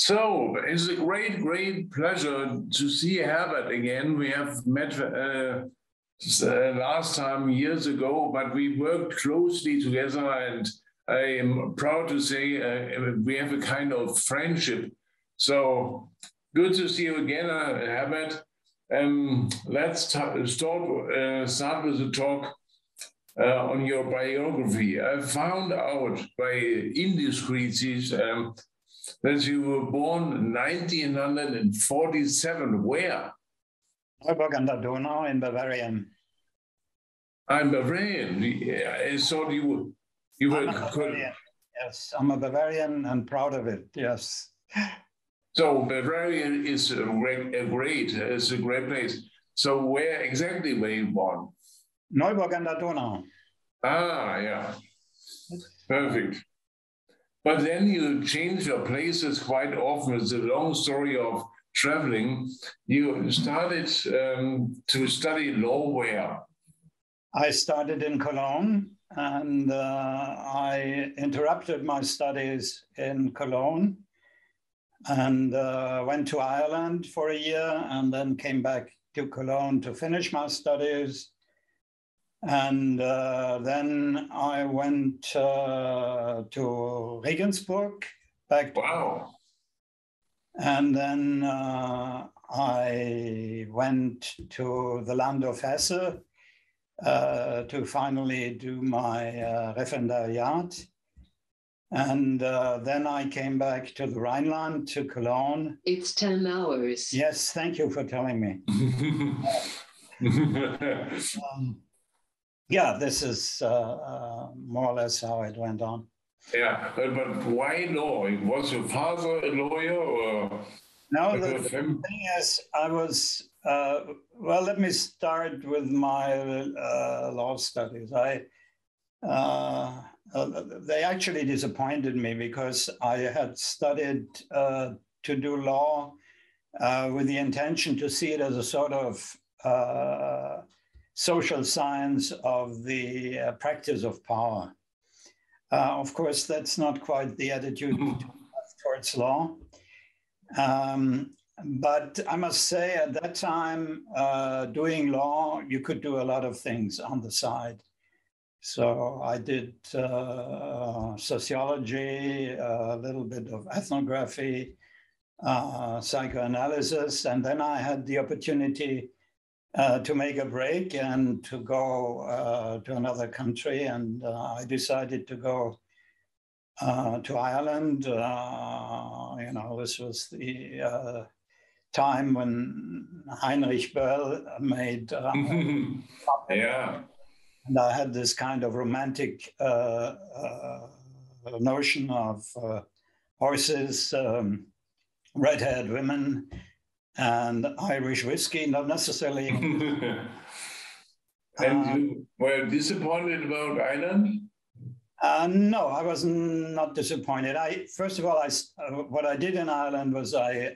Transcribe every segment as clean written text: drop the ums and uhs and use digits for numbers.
So it's a great, great pleasure to see Herbert again. We have met last time years ago, but we worked closely together, and I am proud to say we have a kind of friendship. So good to see you again, Herbert. Let's start with the talk on your biography. I found out by indiscrecies that you were born in 1947. Where? Regensburg an der Donau in Bavaria. I'm Bavarian. I thought you were. Yes, I'm a Bavarian and proud of it. Yes. So Bavaria is a great place. So where exactly were you born? Neuburg an der Donau. Ah, yeah. Perfect. But then you change your places quite often. It's a long story of traveling. You started to study law where? I started in Cologne, and I interrupted my studies in Cologne and went to Ireland for a year, and then came back to Cologne to finish my studies. And then I went to Regensburg, back to Wow. And then I went to the land of Hesse to finally do my Referendariat. And then I came back to the Rhineland, to Cologne. It's 10 hours. Yes, thank you for telling me. Yeah, this is more or less how it went on. Yeah, but why law? Was your father a lawyer or? No, the thing is, I was, well, let me start with my law studies. They actually disappointed me because I had studied to do law with the intention to see it as a sort of social science of the practice of power. Of course, that's not quite the attitude towards law. But I must say at that time, doing law, you could do a lot of things on the side. So I did sociology, a little bit of ethnography, psychoanalysis, and then I had the opportunity to make a break and to go to another country. And I decided to go to Ireland. You know, this was the time when Heinrich Böll made yeah. And I had this kind of romantic notion of horses, red-haired women, and Irish whiskey, not necessarily. And you were disappointed about Ireland? No, I was not disappointed. First of all, what I did in Ireland was I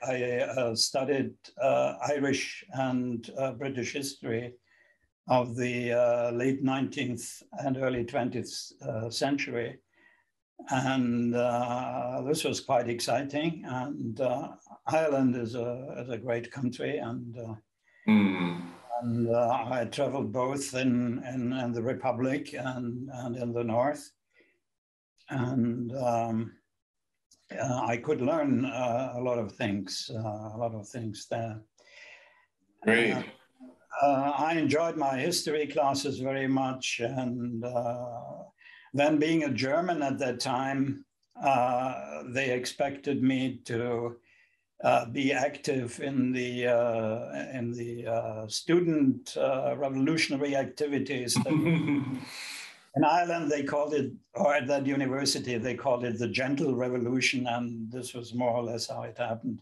studied Irish and British history of the late 19th and early 20th century. And this was quite exciting. And Ireland is a great country. And I traveled both in the Republic and in the North. And I could learn a lot of things there. Great. I enjoyed my history classes very much, and then being a German at that time, they expected me to be active in the student revolutionary activities. In Ireland, they called it, or at that university, they called it the Gentle Revolution, and this was more or less how it happened.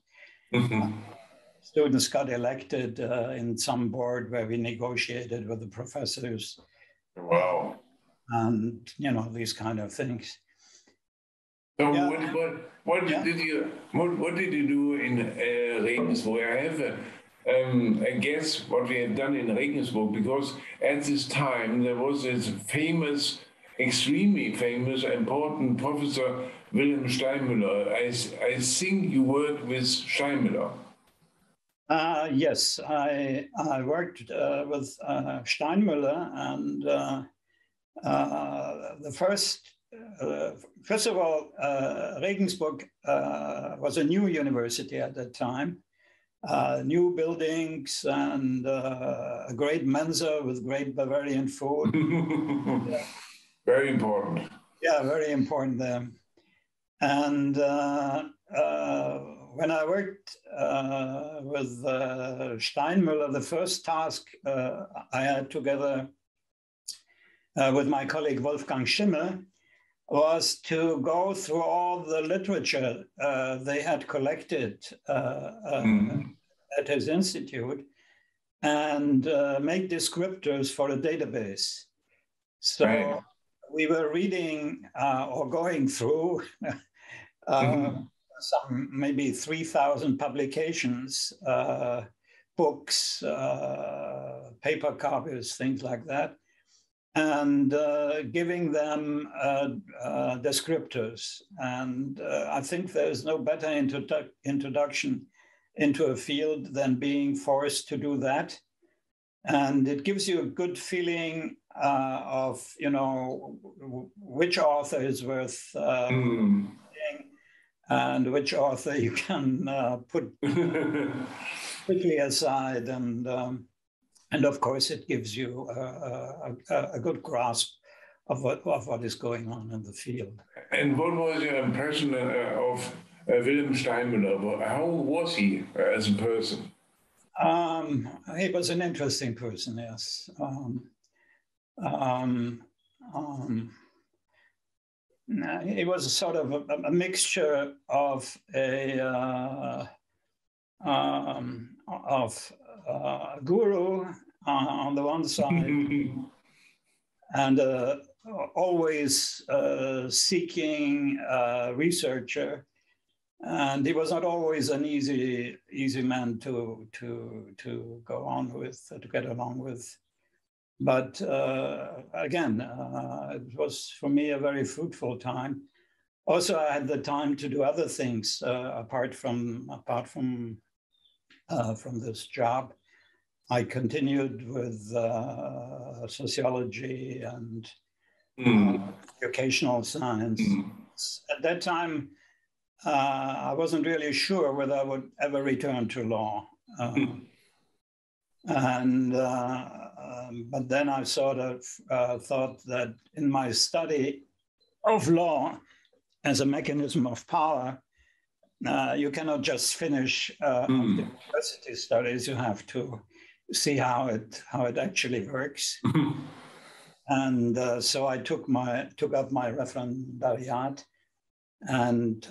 Students got elected in some board where we negotiated with the professors. Wow. And, you know, these kind of things. So yeah. what did you do in Regensburg? I have I guess what we had done in Regensburg, because at this time there was this famous, extremely famous, important professor Wilhelm Steinmüller. I think you worked with Steinmüller. Yes, I worked with Steinmüller, and first of all, Regensburg was a new university at that time. New buildings and a great Mensa with great Bavarian food. Very important. Yeah, very important there. And when I worked with Steinmüller, the first task I had together with my colleague Wolfgang Schimmel was to go through all the literature they had collected at his institute and make descriptors for a database. So we were reading or going through some maybe 3,000 publications, books, paper copies, things like that, and giving them descriptors. And I think there's no better introduction into a field than being forced to do that. And it gives you a good feeling of, you know, which author is worth reading and which author you can put quickly aside. And of course, it gives you a good grasp of what is going on in the field. And what was your impression of Wilhelm Steinmüller? How was he as a person? He was an interesting person, yes. He was a sort of a mixture of a guru on the one side and always seeking researcher. And he was not always an easy man to go on with, to get along with. But again, it was for me a very fruitful time. Also, I had the time to do other things apart from this job. I continued with sociology and educational science. At that time, I wasn't really sure whether I would ever return to law. But then I sort of thought that in my study of law as a mechanism of power, you cannot just finich the university studies. You have to see how it actually works. And so I took up my Referendariat. And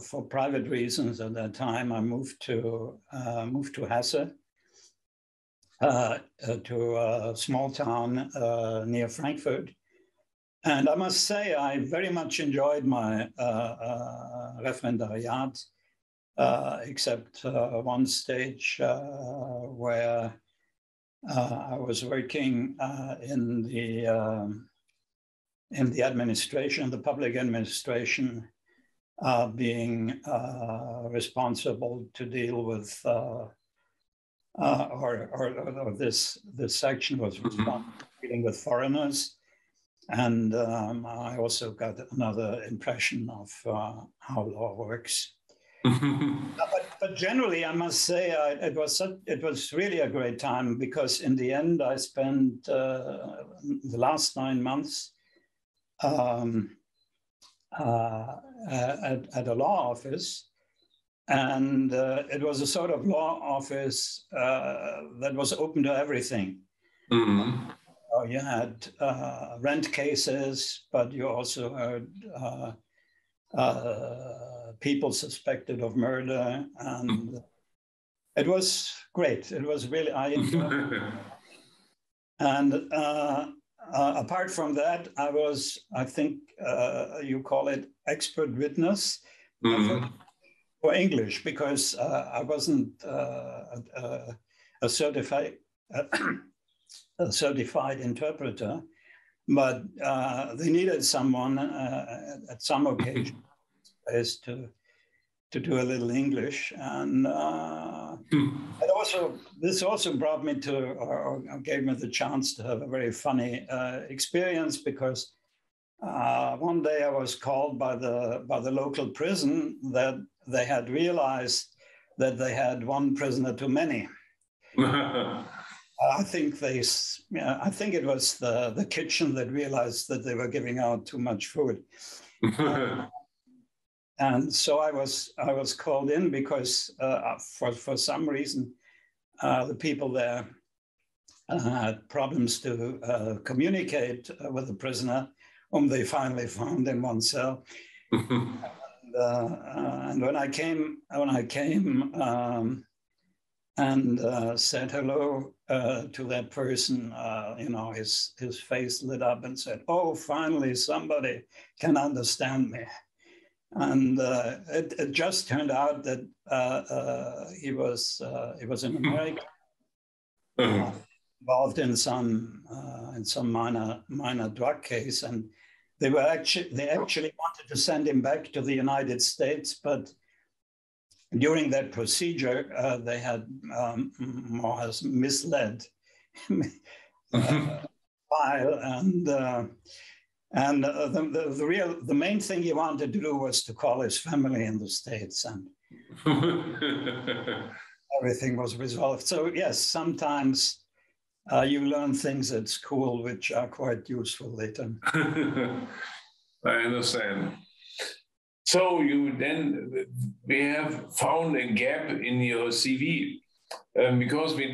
for private reasons at that time, I moved to Hessen, to a small town near Frankfurt. And I must say, I very much enjoyed my Referendariat, except one stage where I was working in the administration, the public administration, being responsible to deal with, or this section was responsible for dealing with foreigners. And I also got another impression of how law works. But generally, I must say, it was really a great time, because in the end, I spent the last 9 months at a law office. And it was a sort of law office that was open to everything. You had rent cases, but you also heard people suspected of murder. And it was great. It was really, I enjoyed it. And apart from that, I was, I think you call it expert witness for English, because I wasn't a certified interpreter, but they needed someone at some occasion place to do a little English, and this also brought me to, or gave me the chance to have a very funny experience, because one day I was called by the local prison that they had realized that they had one prisoner too many. I think it was the kitchen that realized that they were giving out too much food. And so I was called in because for some reason the people there had problems to communicate with the prisoner, whom they finally found in one cell. And when I came and said hello to that person, his face lit up and said, "Oh, finally somebody can understand me." And it just turned out that he was in America, involved in some minor drug case, and they actually wanted to send him back to the United States, but during that procedure they had more or less misled file, and the main thing he wanted to do was to call his family in the States, and everything was resolved. So yes, sometimes you learn things at school which are quite useful later. I understand. So we have found a gap in your CV because we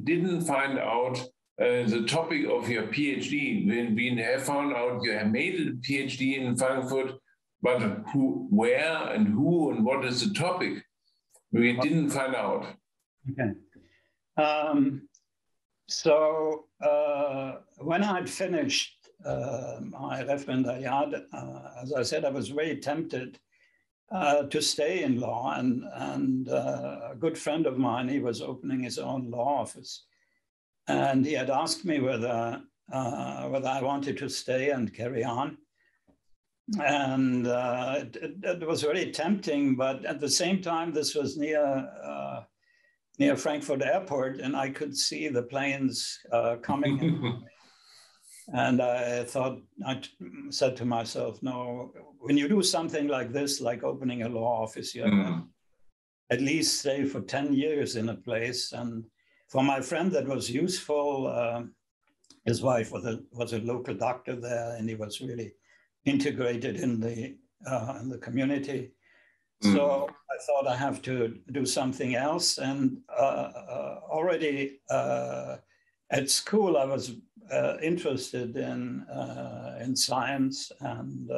didn't find out the topic of your PhD. We have found out you have made a PhD in Frankfurt, but where and who and what is the topic? We didn't find out. Okay. So when I'd finished my Referendariat, as I said, I was very tempted to stay in law, and a good friend of mine, he was opening his own law office, and he had asked me whether I wanted to stay and carry on. And it was very tempting, but at the same time, this was near Frankfurt Airport, and I could see the planes coming in. And I said to myself, no, when you do something like this, like opening a law office, you have to at least stay for 10 years in a place. And for my friend, that was useful. His wife was a local doctor there, and he was really integrated in the community. So I thought I have to do something else. And already at school, I was interested in science and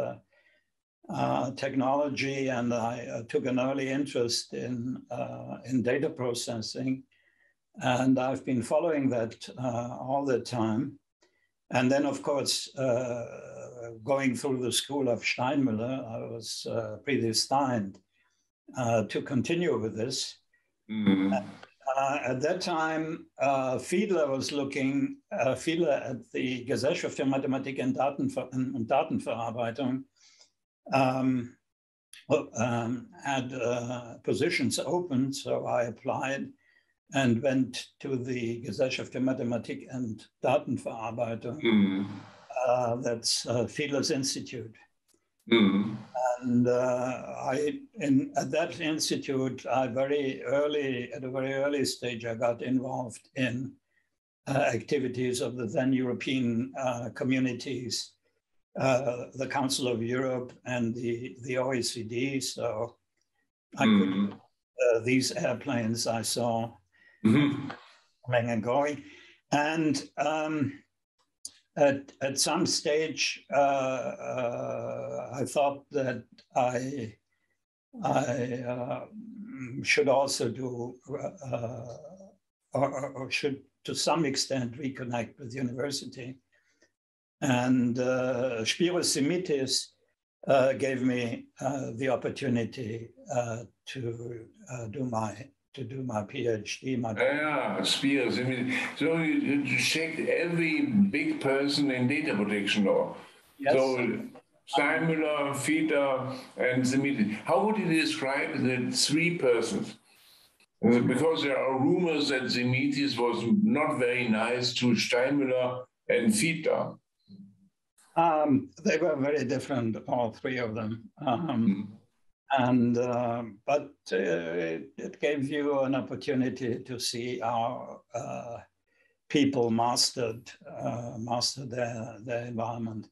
technology, and I took an early interest in data processing, and I've been following that all the time. And then, of course, going through the school of Steinmüller, I was predestined to continue with this. At that time, Fiedler was looking, Fiedler at the Gesellschaft für Mathematik und Datenverarbeitung had positions open, so I applied and went to the Gesellschaft für Mathematik und Datenverarbeitung. That's Fiedler's Institute. And at that institute, at a very early stage, I got involved in activities of the then European communities, the Council of Europe and the OECD. So I could, these airplanes I saw coming and going. And at some stage, I thought that I should also do, or should to some extent reconnect with university. And Spiros Simitis gave me the opportunity to do my PhD. Spiros. So you checked every big person in data protection law. Yes. So Steinmüller, Fiedler, and Simitis. How would you describe the three persons? Because there are rumors that Simitis was not very nice to Steinmüller and Fiedler. They were very different, all three of them. But it gave you an opportunity to see how people mastered their environment.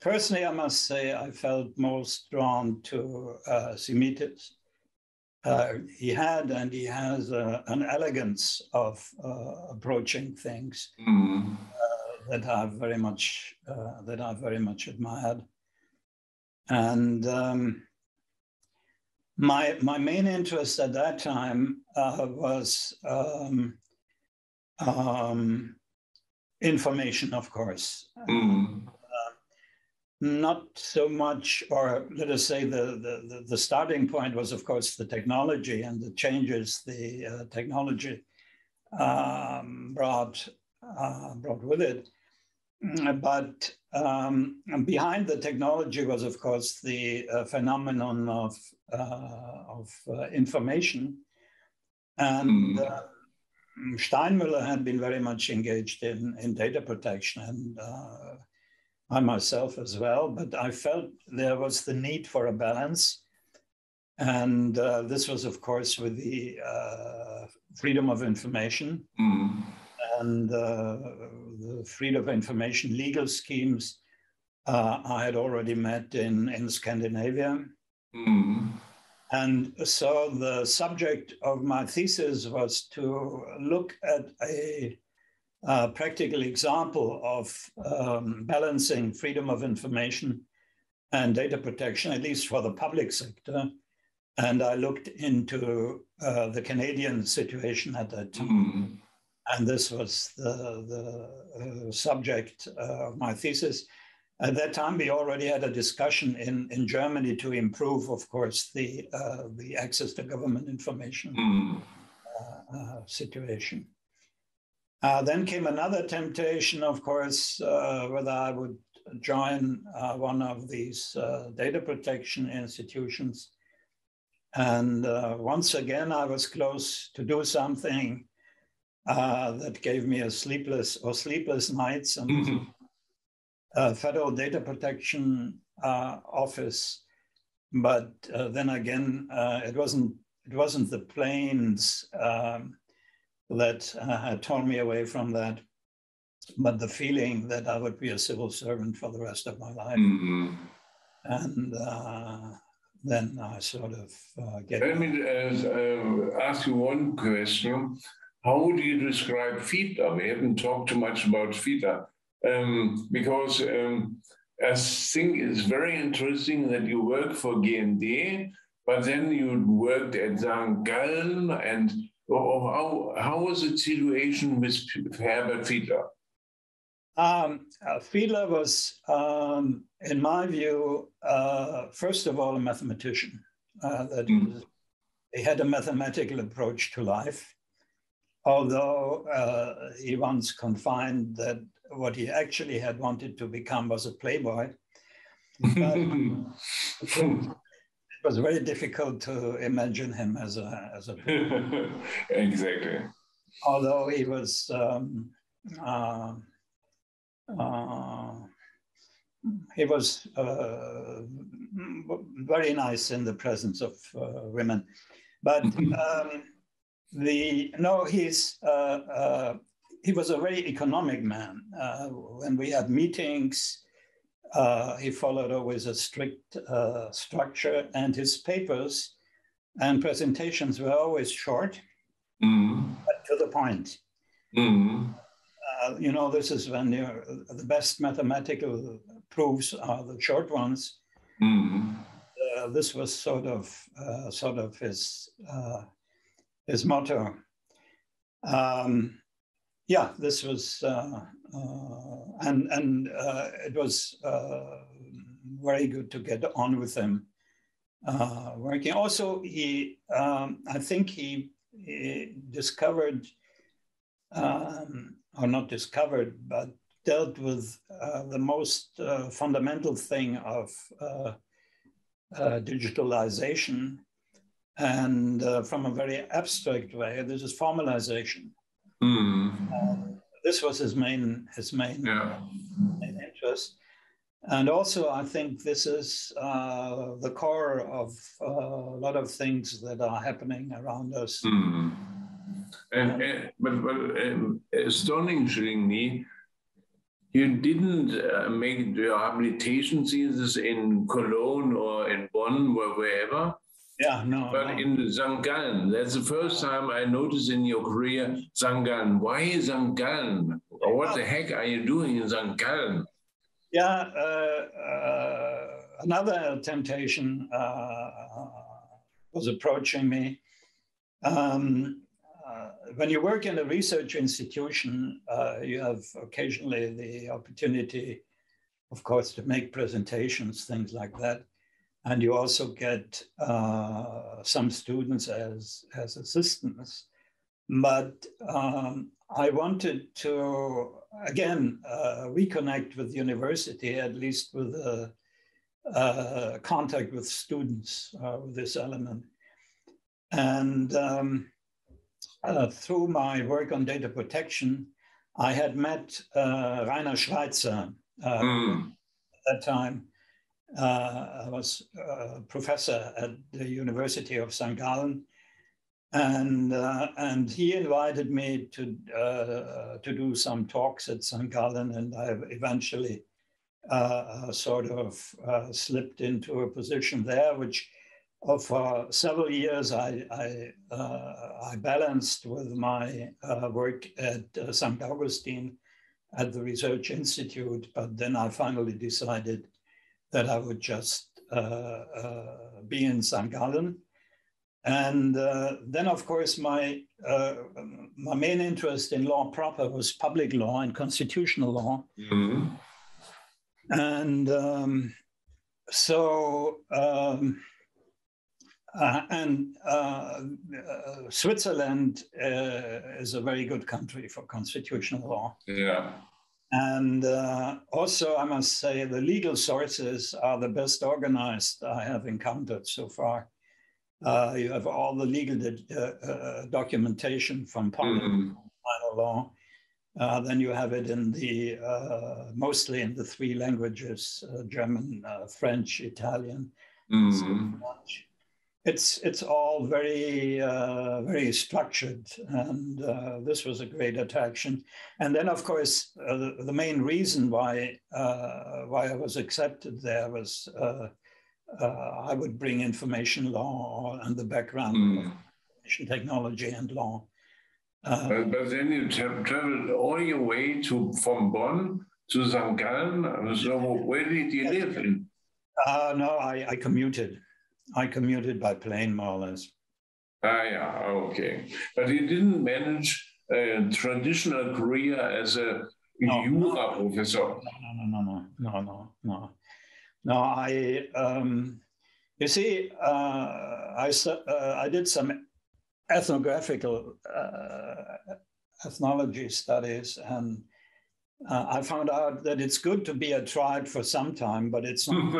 Personally, I must say I felt most drawn to Simitis. He had and he has an elegance of approaching things that I've very much admired. And my main interest at that time was information, of course. Not so much, or let us say the starting point was, of course, the technology and the changes the technology brought with it. But behind the technology was, of course, the phenomenon of information. And Steinmüller had been very much engaged in data protection, and I myself as well. But I felt there was the need for a balance. And this was, of course, with the freedom of information. And the freedom of information legal schemes I had already met in Scandinavia. And so the subject of my thesis was to look at a practical example of balancing freedom of information and data protection, at least for the public sector. And I looked into the Canadian situation at that time. And this was the subject of my thesis. At that time, we already had a discussion in Germany to improve, of course, the access to government information situation. Then came another temptation, of course, whether I would join one of these data protection institutions. And once again, I was close to do something that gave me a sleepless nights, and Federal Data Protection Office. But then again, it wasn't the planes that had torn me away from that, but the feeling that I would be a civil servant for the rest of my life. And then I sort of get. Let me ask you one question. How would you describe Fiedler? We haven't talked too much about Fiedler, because I think it's very interesting that you work for GND, but then you worked at St. Gallen, and how was the situation with Herbert Fiedler? Fiedler was, in my view, first of all, a mathematician. He had a mathematical approach to life, although he once confined that what he actually had wanted to become was a playboy. But it was very difficult to imagine him as a playboy. Exactly. Although he was very nice in the presence of women, but he was a very economic man. When we had meetings, he followed always a strict structure, and his papers and presentations were always short, but to the point. This is when the best mathematical proofs are the short ones. This was sort of his motto. This was, and it was very good to get on with him working. Also, I think he discovered, or not discovered, but dealt with the most fundamental thing of digitalization, and from a very abstract way, this is formalization. This was his main interest. And also, I think this is the core of a lot of things that are happening around us. But astonishingly, you didn't make your habilitation thesis in Cologne or in Bonn or wherever. Yeah, no. But in St. Gallen, that's the first time I noticed in your career, St. Gallen. Why St. Gallen? Or what the heck are you doing in St. Gallen? Yeah, another temptation was approaching me. When you work in a research institution, you have occasionally the opportunity, of course, to make presentations, things like that. And you also get some students as assistants. But I wanted to, again, reconnect with the university, at least with contact with students with this element. And through my work on data protection, I had met Rainer Schweizer at that time. I was a professor at the University of St. Gallen, and he invited me to do some talks at St. Gallen, and I eventually sort of slipped into a position there, which for several years I balanced with my work at St. Augustine at the Research Institute, but then I finally decided that I would just be in St. Gallen. And then, of course, my main interest in law proper was public law and constitutional law. And Switzerland is a very good country for constitutional law. Yeah. And also, I must say, the legal sources are the best organized I have encountered so far. You have all the legal documentation from final law. Then you have it in the mostly in the three languages: German, French, Italian. It's all very very structured, and this was a great attraction. And then, of course, the main reason why I was accepted there was I would bring information law and the background of information technology and law. But then you traveled all your way from Bonn to St. Gallen. So where did you live in? No, I commuted. I commuted by plane, more or less. Yeah, okay. But you didn't manage a traditional career as a Jura professor. No, you see, I did some ethnographical ethnology studies, and I found out that it's good to be a tribe for some time, but it's not.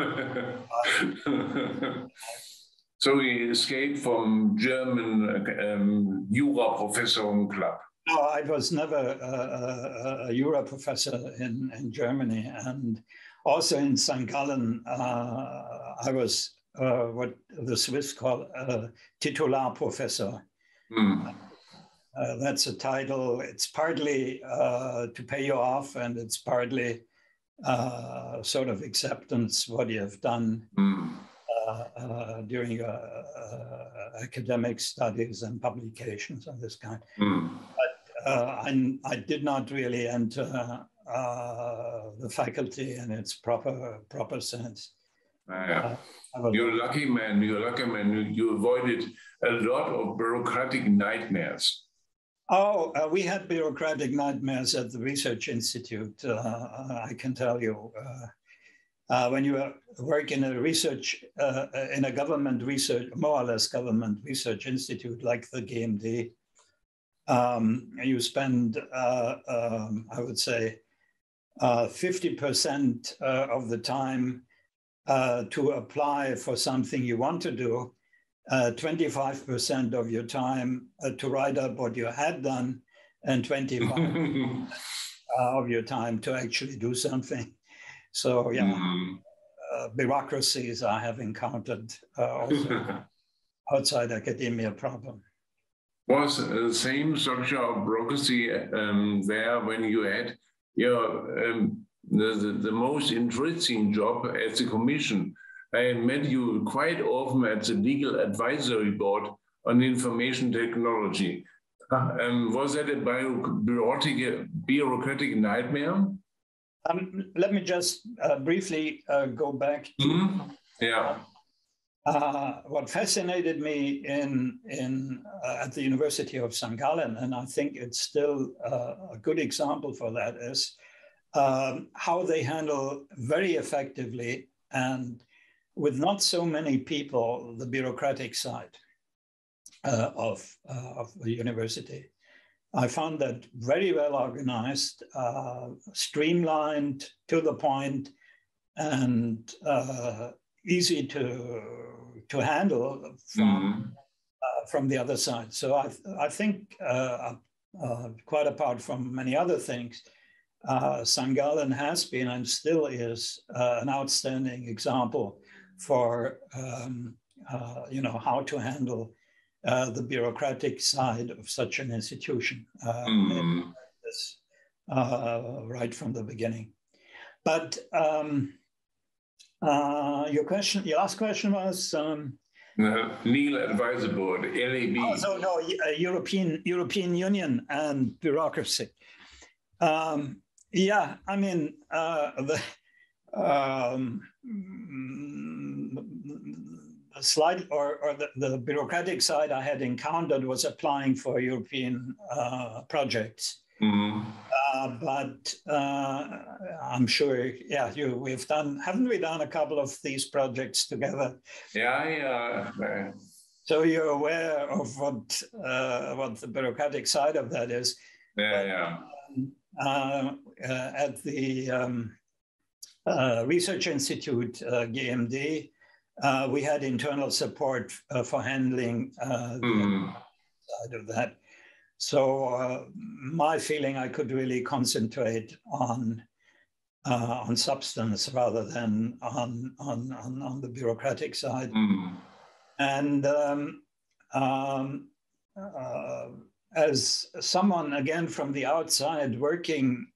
So he escaped from German Jura Professor Club. No, I was never a Jura professor in Germany, and also in St. Gallen, I was what the Swiss call a titular professor. That's a title. It's partly to pay you off, and it's partly sort of acceptance what you have done during your academic studies and publications of this kind. But I did not really enter the faculty in its proper sense. You're a lucky man. You're a lucky man. You avoided a lot of bureaucratic nightmares. Oh, we had bureaucratic nightmares at the Research Institute, I can tell you. When you work in a research, in a government research, more or less government research institute like the GMD, you spend, I would say, 50% of the time to apply for something you want to do, 25% of your time to write up what you had done, and 25% of your time to actually do something. So yeah, bureaucracies I have encountered also outside academia problem. Was the same structure of bureaucracy there when you had the most interesting job at the Commission? I met you quite often at the Legal Advisory Board on Information Technology. Was that a bureaucratic nightmare? Let me just briefly go back to what fascinated me at the University of St. Gallen, and I think it's still a good example for that, is how they handle very effectively and with not so many people the bureaucratic side of the university. I found that very well organized, streamlined, to the point, and easy to handle from the other side. So I think, quite apart from many other things, St. Gallen has been and still is an outstanding example for how to handle the bureaucratic side of such an institution right from the beginning. But your last question was Legal Advisory Board, LAB. Oh, so no, European Union and bureaucracy. Yeah, I mean the slide or the bureaucratic side I had encountered was applying for European projects. But I'm sure, yeah, haven't we done a couple of these projects together? Yeah. So you're aware of what the bureaucratic side of that is. At the Research Institute, GMD, we had internal support for handling the side of that. So my feeling, I could really concentrate on substance rather than on the bureaucratic side. And as someone, again, from the outside working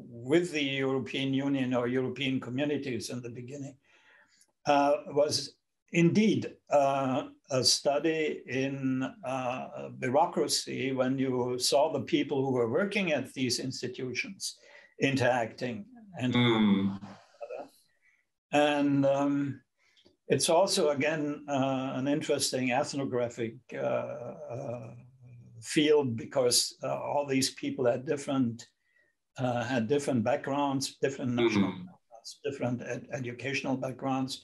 with the European Union or European communities in the beginning, was indeed a study in bureaucracy when you saw the people who were working at these institutions interacting. And it's also, again, an interesting ethnographic field because all these people had different backgrounds, different national backgrounds, different educational backgrounds.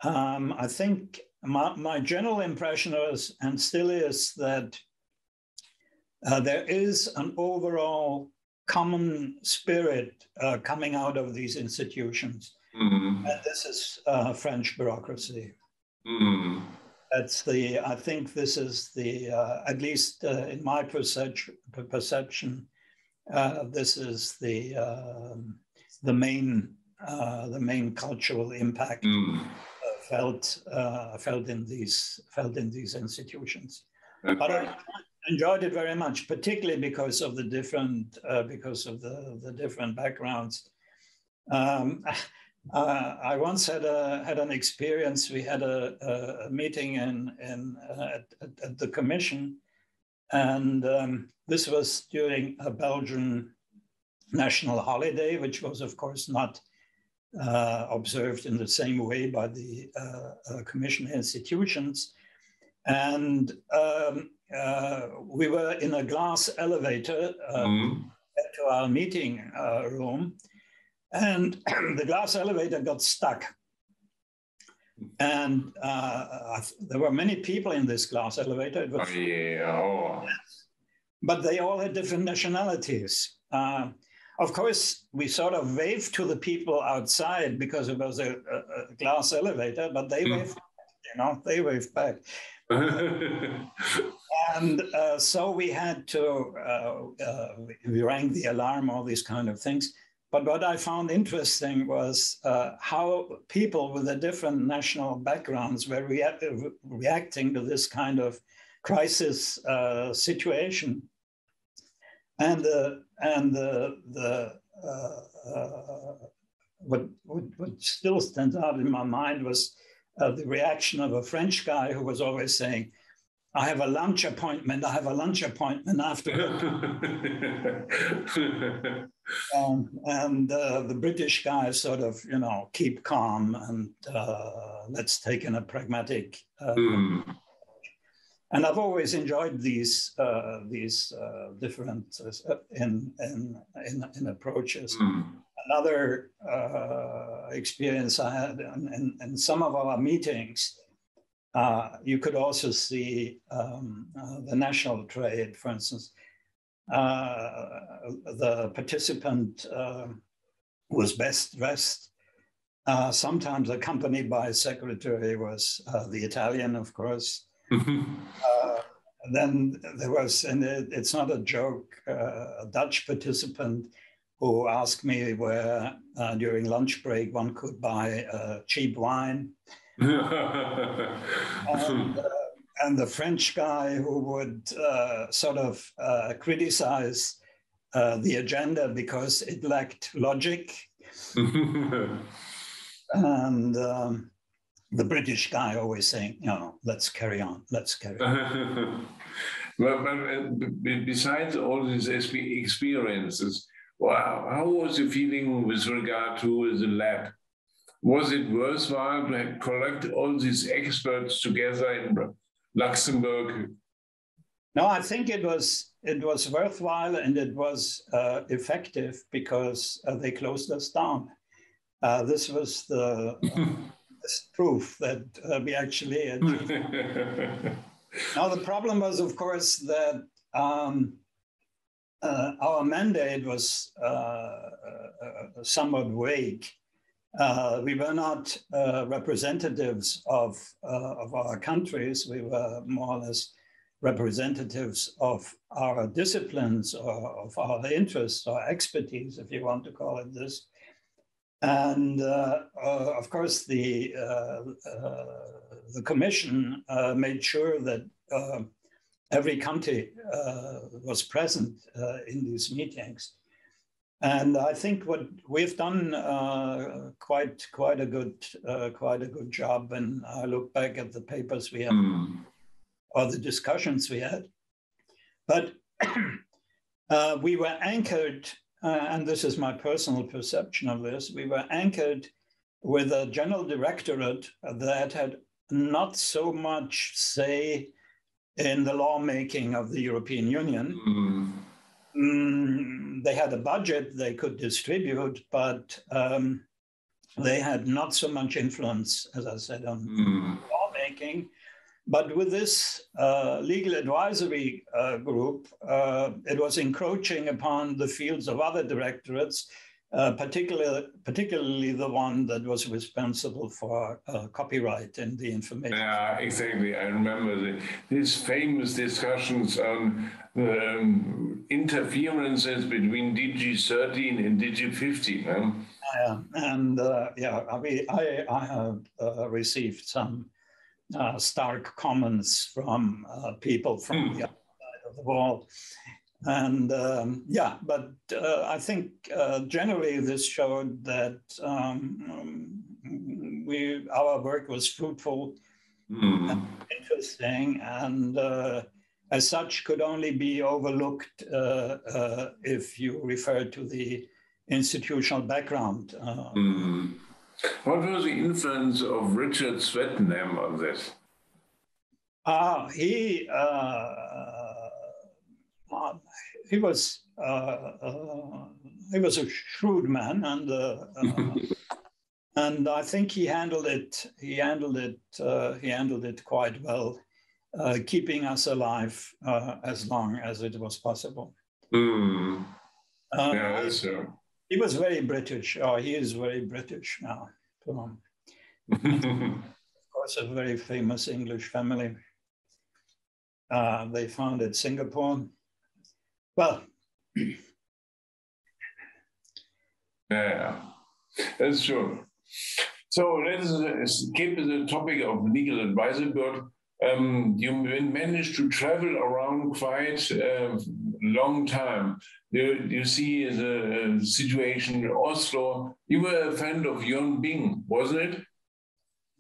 I think my general impression is, and still is, that there is an overall common spirit coming out of these institutions. And this is French bureaucracy. I think this is at least in my perception, this is the main cultural impact felt in these institutions. But I enjoyed it very much, particularly because of the different backgrounds. I once had an experience. We had a meeting at the Commission, and this was during a Belgian national holiday, which was, of course, not observed in the same way by the Commission institutions. And we were in a glass elevator to our meeting room, and the glass elevator got stuck. And there were many people in this glass elevator. It was but they all had different nationalities. Of course, we sort of waved to the people outside because it was a glass elevator, but they waved, they waved back. And so we had to, we rang the alarm, all these kind of things. But what I found interesting was how people with the different national backgrounds were reacting to this kind of crisis situation. And what still stands out in my mind was the reaction of a French guy who was always saying, I have a lunch appointment after and the British guys sort of, keep calm and let's take in a pragmatic. And I've always enjoyed these different in approaches. Another experience I had in some of our meetings, you could also see the national trade, for instance. The participant was best dressed, sometimes accompanied by a secretary, was the Italian, of course. Then there was, and it's not a joke, a Dutch participant who asked me where during lunch break one could buy cheap wine. And the French guy who would sort of criticize the agenda because it lacked logic. And the British guy always saying, let's carry on, let's carry on. But besides all these experiences, how was the feeling with regard to the lab? Was it worthwhile to collect all these experts together in Luxembourg? No, I think it was worthwhile, and it was effective because they closed us down. This was the proof that we actually achieved. Now, the problem was, of course, that our mandate was somewhat vague. We were not representatives of our countries. We were more or less representatives of our disciplines or of our interests or expertise, if you want to call it this. And of course, the Commission made sure that every country was present in these meetings. And I think what we've done quite a good job. And I look back at the papers we have or the discussions we had. But we were anchored, and this is my personal perception of this, we were anchored with a general directorate that had not so much say in the lawmaking of the European Union. They had a budget they could distribute, but they had not so much influence, as I said, on lawmaking. But with this legal advisory group, it was encroaching upon the fields of other directorates, particularly the one that was responsible for copyright in the information. Yeah, exactly. I remember these famous discussions on interferences between DG13 and DG15. Yeah, and I have received some stark comments from people from the other side of the wall. And but I think generally this showed that our work was fruitful and interesting, and as such could only be overlooked if you refer to the institutional background. What was the influence of Richard Swetenham on this? He was a shrewd man, and I think he handled it quite well, keeping us alive as long as it was possible. Yeah, that's true. He was very British. Oh, he is very British now. Of course, a very famous English family. They founded Singapore. Well, yeah, that's true. So let's keep the topic of legal advisory board. You managed to travel around quite a long time. You see the situation in Oslo. You were a friend of Jon Bing, wasn't it?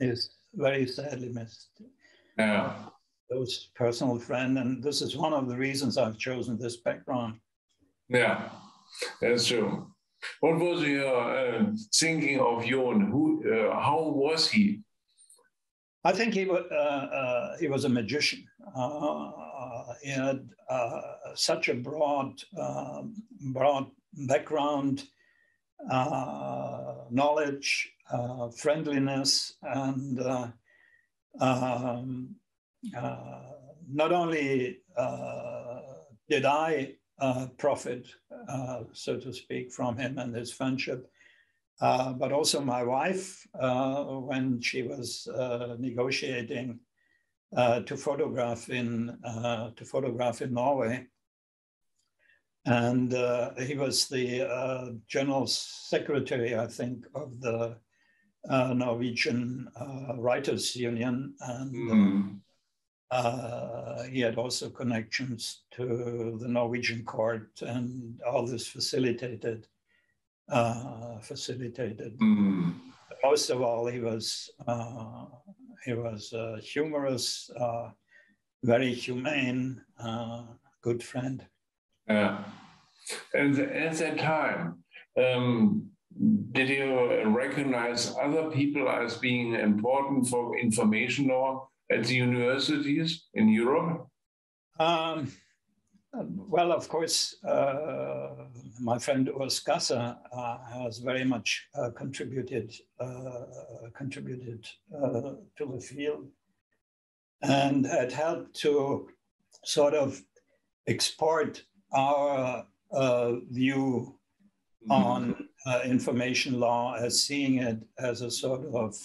Yes, very sadly missed. Yeah. Those personal friend, and this is one of the reasons I've chosen this background. Yeah, that's true. What was your thinking of Jon? How was he? I think he was a magician. He had such a broad background, knowledge, friendliness, and not only did I profit, so to speak, from him and his friendship, but also my wife, when she was negotiating to photograph in Norway, and he was the general secretary, I think, of the Norwegian Writers Union, and he had also connections to the Norwegian court, and all this facilitated. Most of all, he was humorous, very humane, good friend. Yeah, and at that time, did you recognize other people as being important for information law at the universities in Europe? Well, of course, my friend Urs Gasser has very much contributed to the field, and had helped to sort of export our view on information law as seeing it as a sort of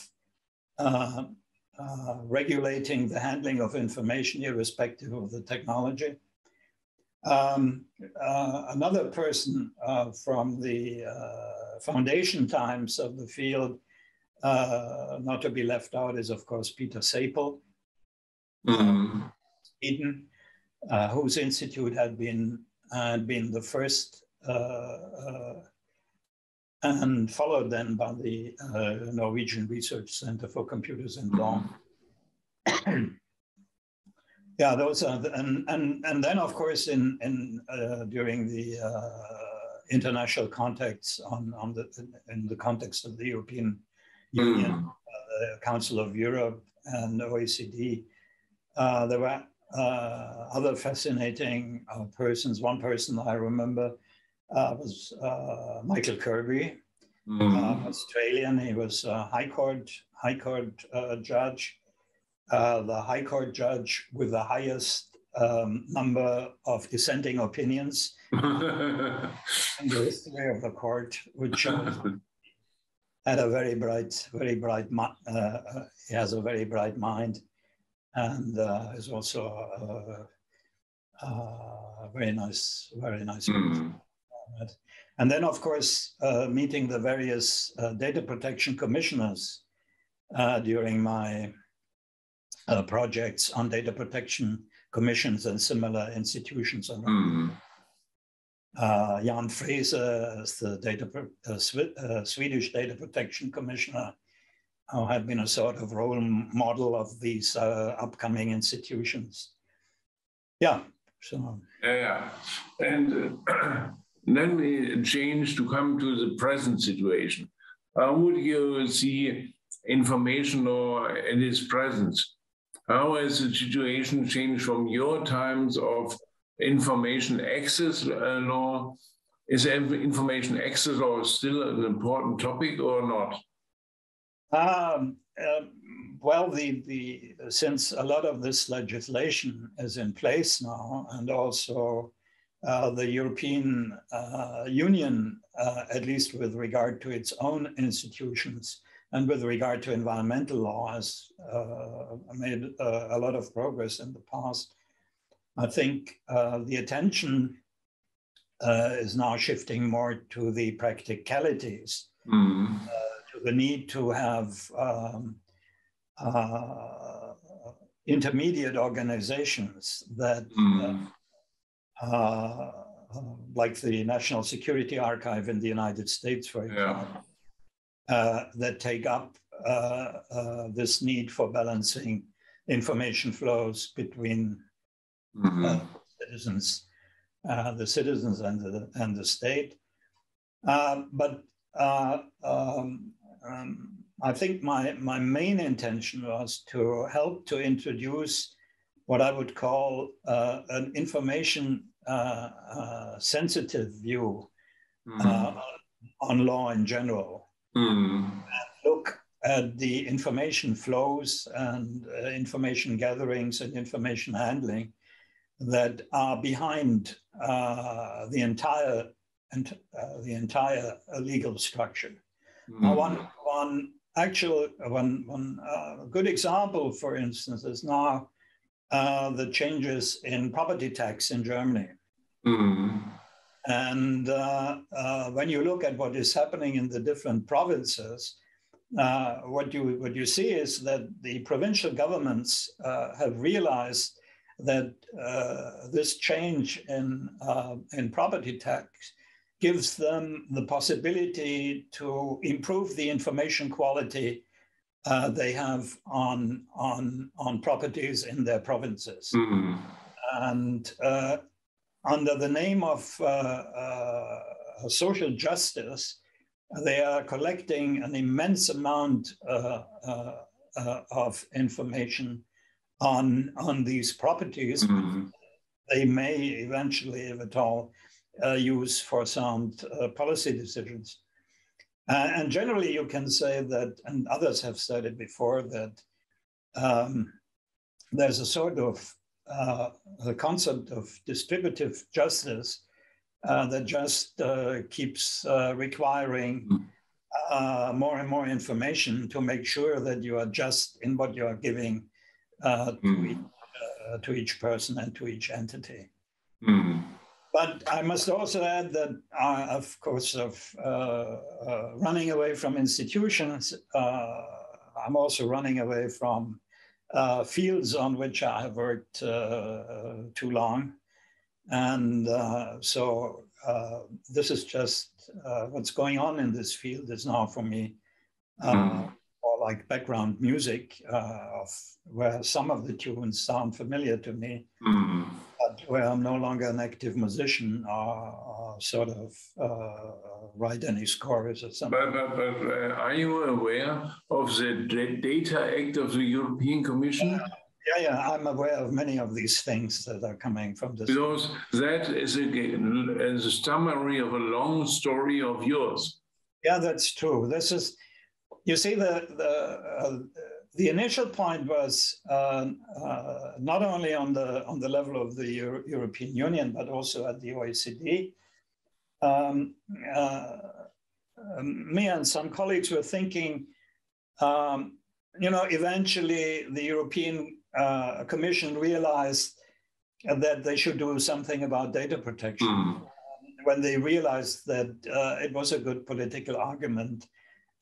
regulating the handling of information irrespective of the technology. Another person from the foundation times of the field, not to be left out, is of course Peter Sapel, Sweden, whose institute had been the first and followed then by the Norwegian Research Center for Computers and Law. Yeah, those are and then of course in during the international contacts in the context of the European Union, the Council of Europe, and OECD, there were other fascinating persons. One person I remember was Michael Kirby, Australian. He was a High Court judge. The High Court judge with the highest number of dissenting opinions in the history of the court, which had a very bright, he has a very bright mind, and is also a very nice person. And then, of course, meeting the various data protection commissioners during my projects on data protection commissions and similar institutions. Jan Frese is the Swedish data protection commissioner, who had been a sort of role model of these upcoming institutions. Yeah, so. Yeah, and then we change to come to the present situation. How would you see information law in its presence? How has the situation changed from your times of information access law? Is information access law still an important topic or not? Well, since a lot of this legislation is in place now, and also the European Union, at least with regard to its own institutions and with regard to environmental law, has made a lot of progress in the past. I think the attention is now shifting more to the practicalities, to the need to have intermediate organizations that, like the National Security Archive in the United States, for example, that take up this need for balancing information flows between citizens, and the state. But I think my main intention was to help to introduce what I would call an information sensitive view on law in general. And look at the information flows and information gatherings and information handling that are behind the entire legal structure. One good example, for instance, is now the changes in property tax in Germany. And when you look at what is happening in the different provinces, what you see is that the provincial governments have realized that this change in property tax gives them the possibility to improve the information quality they have on properties in their provinces. And under the name of social justice, they are collecting an immense amount of information on these properties. They may eventually, if at all, use for sound policy decisions. And generally, you can say that, and others have said it before, that there's a sort of the concept of distributive justice that just keeps requiring more and more information to make sure that you are just in what you are giving to each person and to each entity. But I must also add that, of course, of running away from institutions, I'm also running away from fields on which I have worked too long. And so this is just what's going on in this field is now for me more like background music, where some of the tunes sound familiar to me, but where I'm no longer an active musician or sort of write any scores or something. But are you aware of the Data Act of the European Commission? Yeah, I'm aware of many of these things that are coming from this. Because that is a summary of a long story of yours. Yeah, that's true. This is, you see, the initial point was not only on the level of the European Union, but also at the OECD. Me and some colleagues were thinking, eventually the European Commission realized that they should do something about data protection. When they realized that it was a good political argument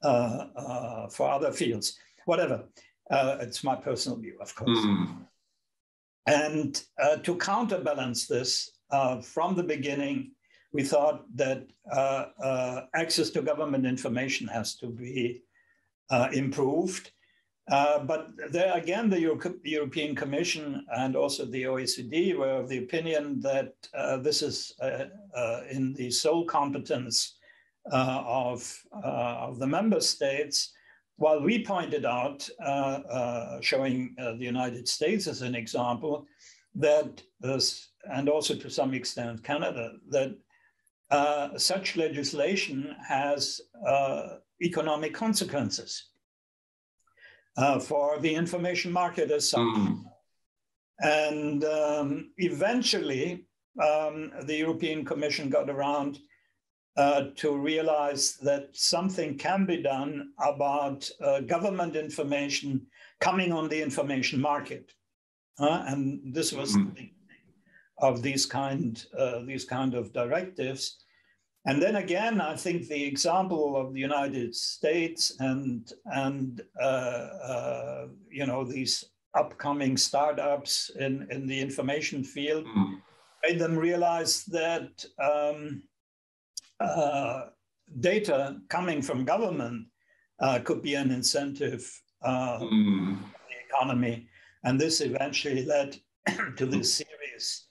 for other fields. Whatever, it's my personal view, of course. And to counterbalance this, from the beginning, we thought that access to government information has to be improved. But there again, the European Commission and also the OECD were of the opinion that this is in the sole competence of the member states, while we pointed out, showing the United States as an example, that this, and also to some extent Canada, that such legislation has economic consequences for the information market as such. And eventually, the European Commission got around to realize that something can be done about government information coming on the information market. And this was the beginning of these kind of directives. And then again, I think the example of the United States and you know, these upcoming startups in the information field made them realize that data coming from government could be an incentive for the economy. And this eventually led to this series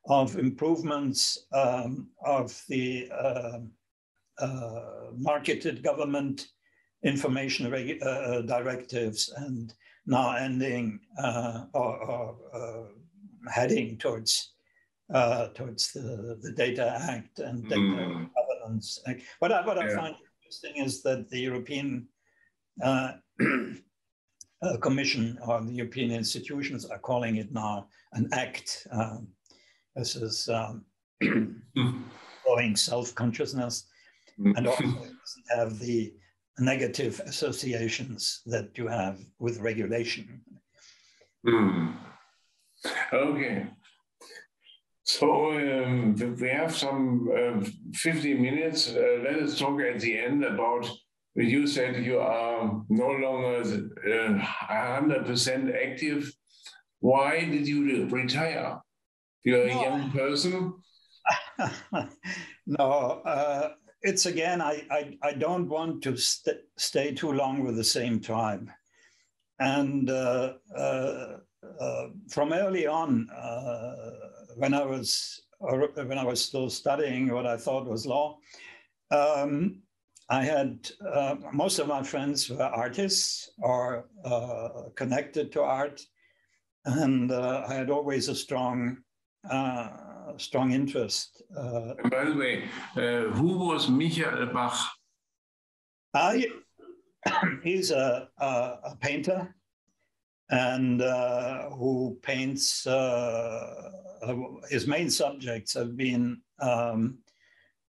of improvements of the marketed government information directives, and now ending or heading towards the Data Act and Data Governance Act. What I find interesting is that the European Commission or the European institutions are calling it now an act. This is growing self-consciousness, and also doesn't have the negative associations that you have with regulation. Okay. So we have some 15 minutes. Let us talk at the end about, you said you are no longer 100% active. Why did you retire? You're a young person? No, it's again, I don't want to stay too long with the same tribe. And from early on, when I was still studying what I thought was law, I had most of my friends were artists or connected to art, and I had always a strong interest. By the way, who was Michael Bach? He's a painter, and who paints. His main subjects have been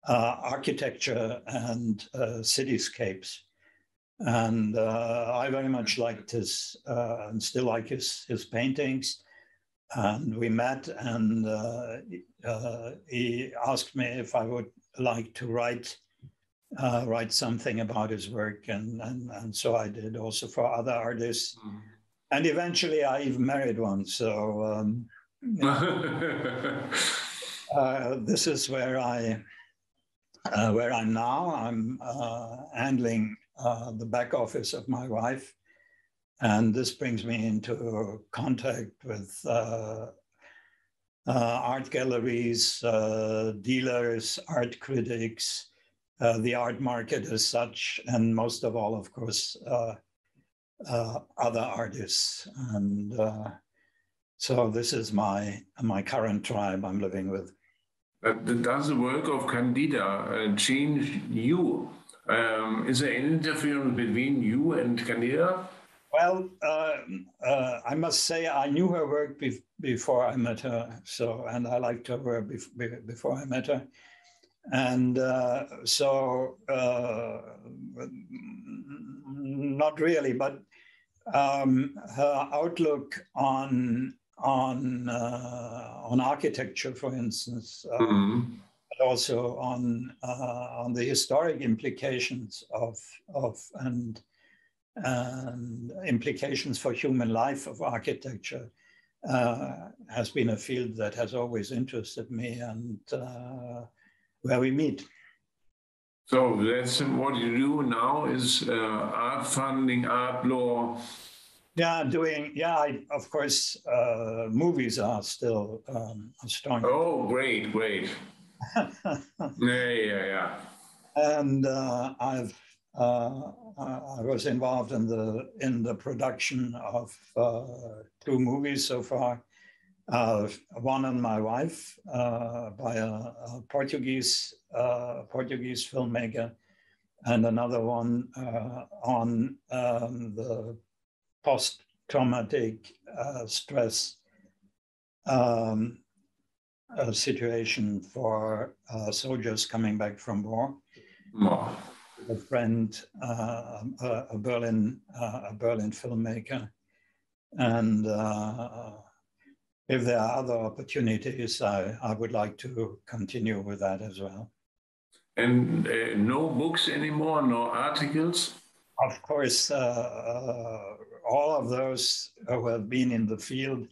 architecture and cityscapes, and I very much liked his and still like his paintings. And we met, and he asked me if I would like to write something about his work, and so I did, also for other artists. And eventually I even married one. So this is where I'm now. I'm handling the back office of my wife. And this brings me into contact with art galleries, dealers, art critics, the art market as such, and most of all, of course, other artists. And so this is my current tribe I'm living with. Does the work of Candida change you? Is there an interference between you and Candida? Well, I must say I knew her work before I met her. So, and I liked her work before I met her. And so, not really, but her outlook on architecture, for instance, but also on the historic implications of and implications for human life of architecture has been a field that has always interested me, and where we meet. So that's what you do now, is art funding, art law. Yeah, of course, movies are still strong. Oh, great. Yeah. And I was involved in the production of 2 movies so far. One on my wife by a Portuguese filmmaker, and another one on the post-traumatic stress situation for soldiers coming back from war. Oh. A friend, a Berlin filmmaker, and if there are other opportunities, I would like to continue with that as well. And no books anymore, no articles? Of course, all of those who have been in the field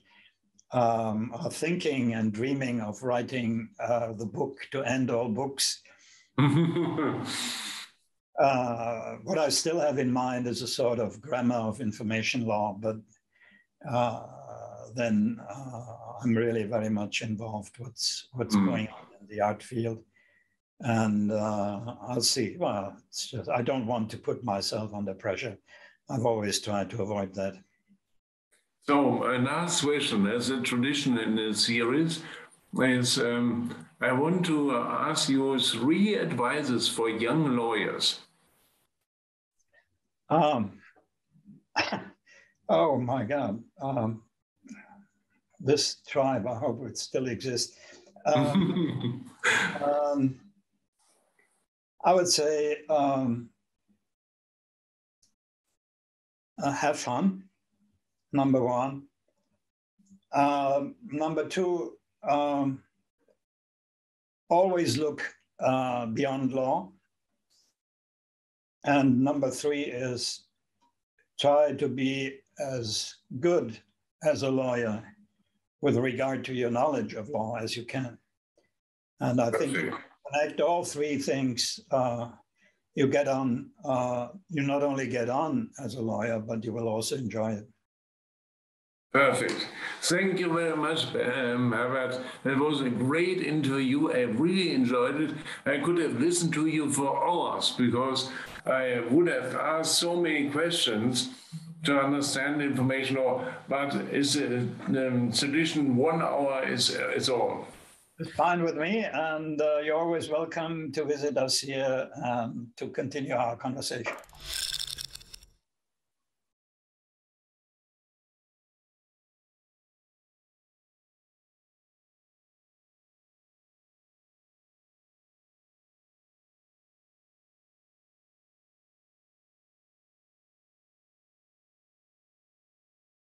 are thinking and dreaming of writing the book to end all books. What I still have in mind is a sort of grammar of information law, but then I'm really very much involved what's going on in the art field. And I'll see. Well, it's just, I don't want to put myself under pressure. I've always tried to avoid that. So last question, as a tradition in this series, is I want to ask you 3 advices for young lawyers. Oh my God. This tribe, I hope it still exists. I would say have fun, number 1. Number 2, always look beyond law. And number 3 is try to be as good as a lawyer with regard to your knowledge of law as you can. And I think if you connect all 3 things, you get on, you not only get on as a lawyer, but you will also enjoy it. Perfect. Thank you very much, Herbert. That was a great interview. I really enjoyed it. I could have listened to you for hours because I would have asked so many questions to understand information law, but it's the tradition 1 hour is all. It's fine with me, and you're always welcome to visit us here to continue our conversation.